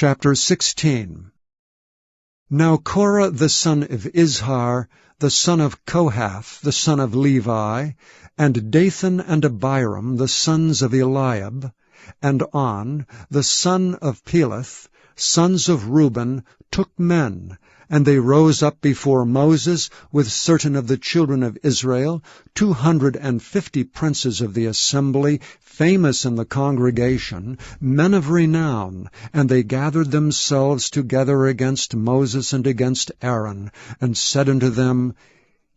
Chapter 16. Now Korah the son of Izhar, the son of Kohath, the son of Levi, and Dathan and Abiram, the sons of Eliab, and On, the son of Peleth, sons of Reuben, took men, and they rose up before Moses with certain of the children of Israel, 250 princes of the assembly, famous in the congregation, men of renown, and they gathered themselves together against Moses and against Aaron, and said unto them,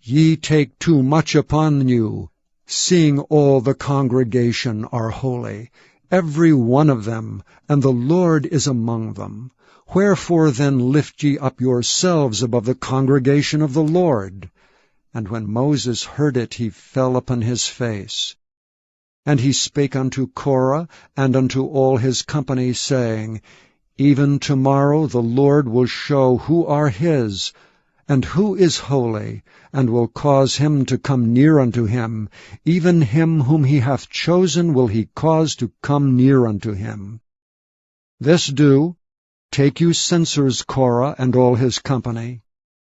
Ye take too much upon you, seeing all the congregation are holy, every one of them, and the Lord is among them. Wherefore then lift ye up yourselves above the congregation of the Lord? And when Moses heard it, he fell upon his face. And he spake unto Korah and unto all his company, saying, Even tomorrow the Lord will show who are his, and who is holy, and will cause him to come near unto him. Even him whom he hath chosen will he cause to come near unto him. This do, take you censers, Korah and all his company,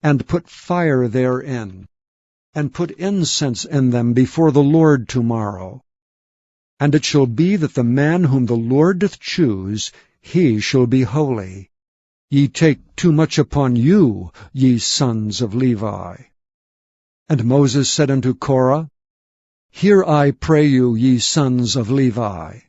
and put fire therein, and put incense in them before the Lord tomorrow. And it shall be that the man whom the Lord doth choose, he shall be holy. Ye take too much upon you, ye sons of Levi. And Moses said unto Korah, Hear, I pray you, ye sons of Levi.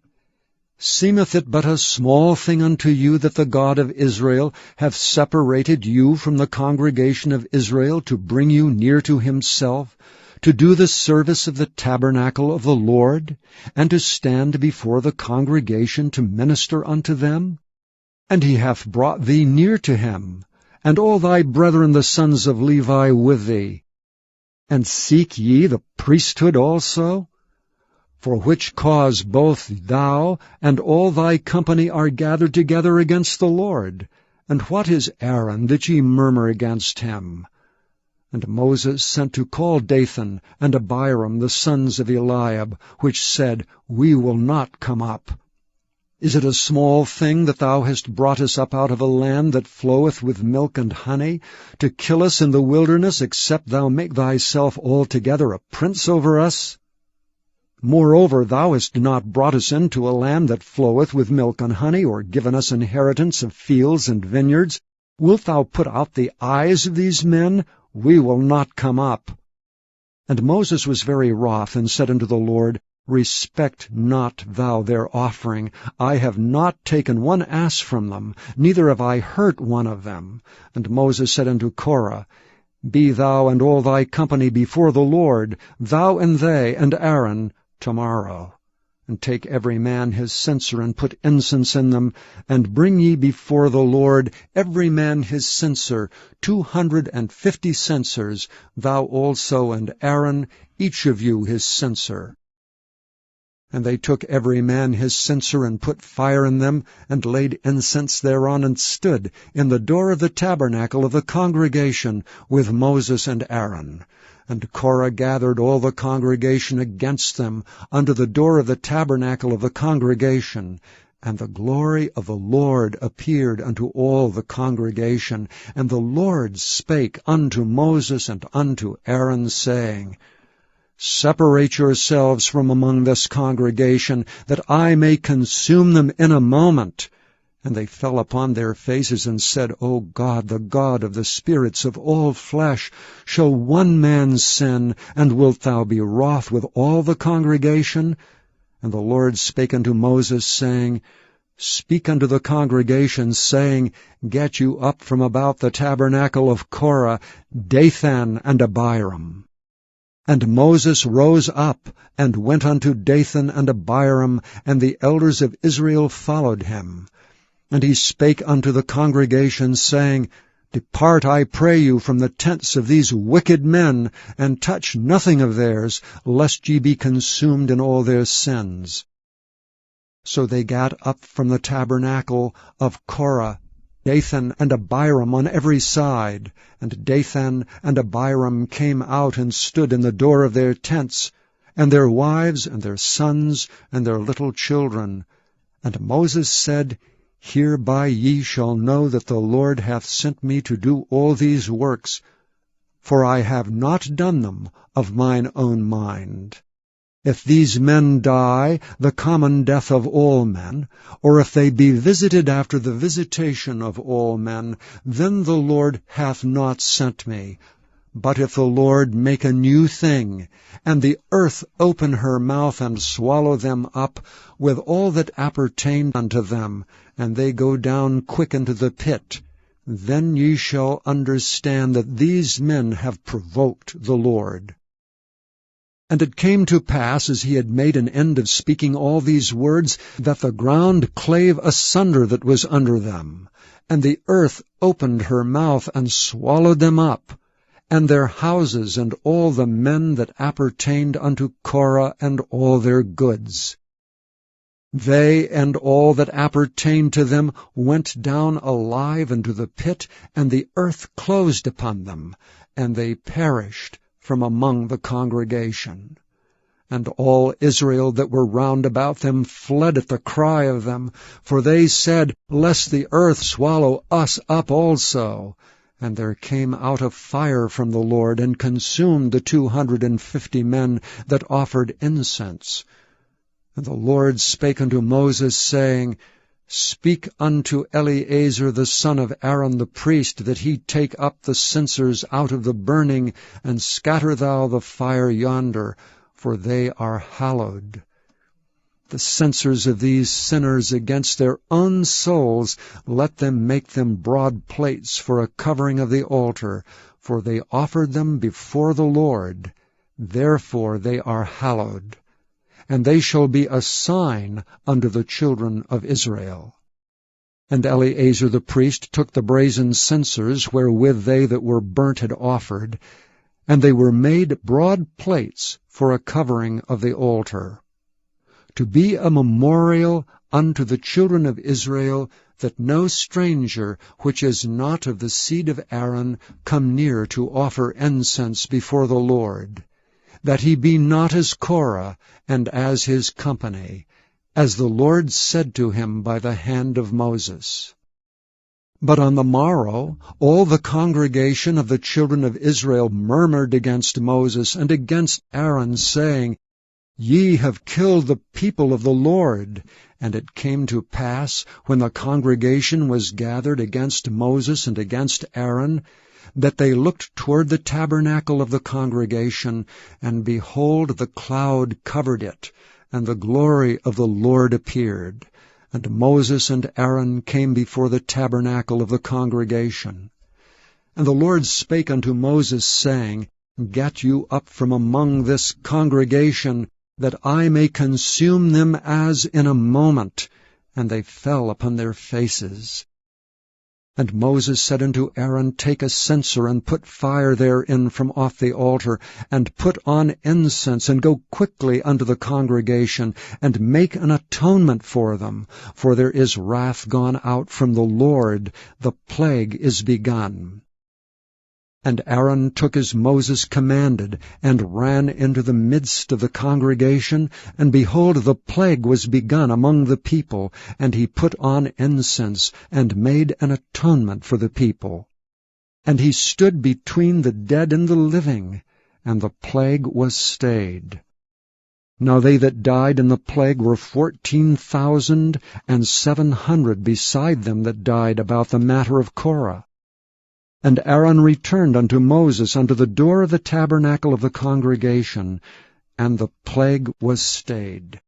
Seemeth it but a small thing unto you that the God of Israel hath separated you from the congregation of Israel to bring you near to himself, to do the service of the tabernacle of the Lord, and to stand before the congregation to minister unto them? And he hath brought thee near to him, and all thy brethren the sons of Levi with thee. And seek ye the priesthood also? For which cause both thou and all thy company are gathered together against the Lord. And what is Aaron, that ye murmur against him? And Moses sent to call Dathan and Abiram, the sons of Eliab, which said, We will not come up. Is it a small thing that thou hast brought us up out of a land that floweth with milk and honey, to kill us in the wilderness, except thou make thyself altogether a prince over us? Moreover, thou hast not brought us into a land that floweth with milk and honey, or given us inheritance of fields and vineyards. Wilt thou put out the eyes of these men? We will not come up. And Moses was very wroth, and said unto the Lord, Respect not thou their offering. I have not taken one ass from them, neither have I hurt one of them. And Moses said unto Korah, Be thou and all thy company before the Lord, thou and they and Aaron, tomorrow. And take every man his censer, and put incense in them, and bring ye before the Lord every man his censer, 250 censers, thou also and Aaron, each of you his censer. And they took every man his censer, and put fire in them, and laid incense thereon, and stood in the door of the tabernacle of the congregation with Moses and Aaron. And Korah gathered all the congregation against them unto the door of the tabernacle of the congregation. And the glory of the Lord appeared unto all the congregation. And the Lord spake unto Moses and unto Aaron, saying, Separate yourselves from among this congregation, that I may consume them in a moment. And they fell upon their faces, and said, O God, the God of the spirits of all flesh, shall one man sin, and wilt thou be wroth with all the congregation? And the Lord spake unto Moses, saying, Speak unto the congregation, saying, Get you up from about the tabernacle of Korah, Dathan and Abiram. And Moses rose up, and went unto Dathan and Abiram, and the elders of Israel followed him. And he spake unto the congregation, saying, Depart, I pray you, from the tents of these wicked men, and touch nothing of theirs, lest ye be consumed in all their sins. So they gat up from the tabernacle of Korah, Dathan and Abiram on every side. And Dathan and Abiram came out and stood in the door of their tents, and their wives and their sons and their little children. And Moses said, Hereby ye shall know that the Lord hath sent me to do all these works, for I have not done them of mine own mind. If these men die the common death of all men, or if they be visited after the visitation of all men, then the Lord hath not sent me. But if the Lord make a new thing, and the earth open her mouth and swallow them up, with all that appertain unto them, and they go down quick into the pit, then ye shall understand that these men have provoked the Lord. And it came to pass, as he had made an end of speaking all these words, that the ground clave asunder that was under them, and the earth opened her mouth and swallowed them up, and their houses, and all the men that appertained unto Korah, and all their goods. They and all that appertained to them went down alive into the pit, and the earth closed upon them, and they perished from among the congregation. And all Israel that were round about them fled at the cry of them, for they said, Lest the earth swallow us up also. And there came out a fire from the Lord, and consumed the 250 men that offered incense. And the Lord spake unto Moses, saying, Speak unto Eleazar the son of Aaron the priest, that he take up the censers out of the burning, and scatter thou the fire yonder, for they are hallowed. The censers of these sinners against their own souls, let them make them broad plates for a covering of the altar, for they offered them before the Lord. Therefore they are hallowed. And they shall be a sign unto the children of Israel. And Eleazar the priest took the brazen censers wherewith they that were burnt had offered, and they were made broad plates for a covering of the altar, to be a memorial unto the children of Israel, that no stranger which is not of the seed of Aaron come near to offer incense before the Lord, that he be not as Korah, and as his company, as the Lord said to him by the hand of Moses. But on the morrow all the congregation of the children of Israel murmured against Moses and against Aaron, saying, Ye have killed the people of the Lord. And it came to pass, when the congregation was gathered against Moses and against Aaron, that they looked toward the tabernacle of the congregation, and behold, the cloud covered it, and the glory of the Lord appeared. And Moses and Aaron came before the tabernacle of the congregation. And the Lord spake unto Moses, saying, Get you up from among this congregation, that I may consume them as in a moment. And they fell upon their faces. And Moses said unto Aaron, Take a censer, and put fire therein from off the altar, and put on incense, and go quickly unto the congregation, and make an atonement for them. For there is wrath gone out from the Lord, the plague is begun. And Aaron took as Moses commanded, and ran into the midst of the congregation, and behold, the plague was begun among the people, and he put on incense, and made an atonement for the people. And he stood between the dead and the living, and the plague was stayed. Now they that died in the plague were 14,700 beside them that died about the matter of Korah. And Aaron returned unto Moses unto the door of the tabernacle of the congregation, and the plague was stayed.